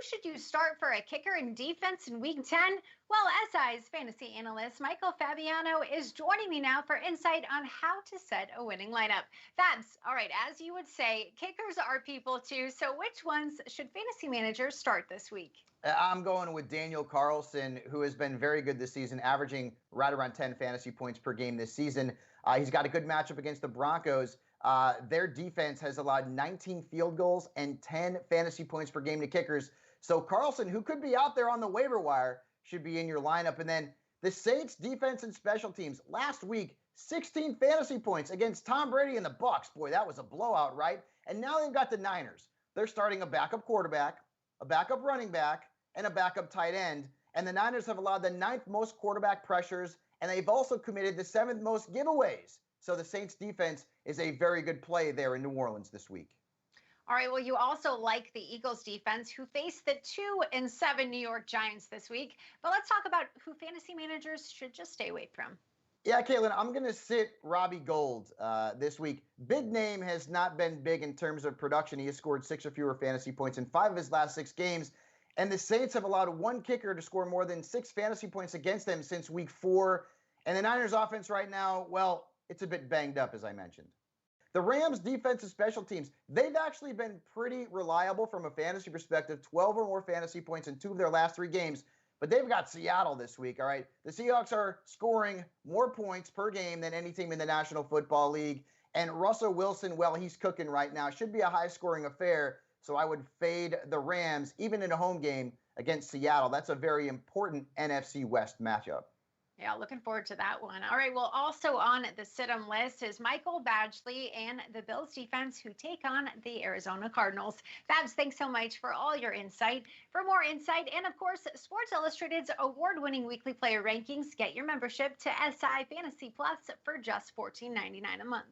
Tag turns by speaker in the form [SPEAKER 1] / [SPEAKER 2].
[SPEAKER 1] should you start for a kicker in defense in Week 10? Well, SI's fantasy analyst Michael Fabiano is joining me now for insight on how to set a winning lineup. Fabs, all right, as you would say, kickers are people too, so which ones should fantasy managers start this week?
[SPEAKER 2] I'm going with Daniel Carlson, who has been very good this season, averaging right around 10 fantasy points per game this season. He's got a good matchup against the Broncos. Their defense has allowed 19 field goals and 10 fantasy points per game to kickers. So Carlson, who could be out there on the waiver wire, should be in your lineup. And then the Saints defense and special teams last week, 16 fantasy points against Tom Brady and the Bucs. Boy, that was a blowout, right? And now they've got the Niners. They're starting a backup quarterback, a backup running back, and a backup tight end. And the Niners have allowed the 9th most quarterback pressures, and they've also committed the 7th most giveaways. So the Saints defense is a very good play there in New Orleans this week.
[SPEAKER 1] All right, well, you also like the Eagles defense, who face the 2-7 New York Giants this week. But let's talk about who fantasy managers should just stay away from.
[SPEAKER 2] Yeah, Kaitlin, I'm going to sit Robbie Gould this week. Big name has not been big in terms of production. He has scored 6 or fewer fantasy points in 5 of his last 6 games. And the Saints have allowed one kicker to score more than 6 fantasy points against them since week 4. And the Niners offense right now, well, it's a bit banged up, as I mentioned. The Rams defensive special teams, they've actually been pretty reliable from a fantasy perspective, 12 or more fantasy points in 2 of their last 3 games. But they've got Seattle this week, all right? The Seahawks are scoring more points per game than any team in the National Football League. And Russell Wilson, well, he's cooking right now. Should be a high-scoring affair. So I would fade the Rams, even in a home game against Seattle. That's a very important NFC West matchup.
[SPEAKER 1] Yeah, looking forward to that one. All right, well, also on the sit-em list is Michael Badgley and the Bills defense, who take on the Arizona Cardinals. Fabs, thanks so much for all your insight. For more insight and, of course, Sports Illustrated's award-winning weekly player rankings, get your membership to SI Fantasy Plus for just $14.99 a month.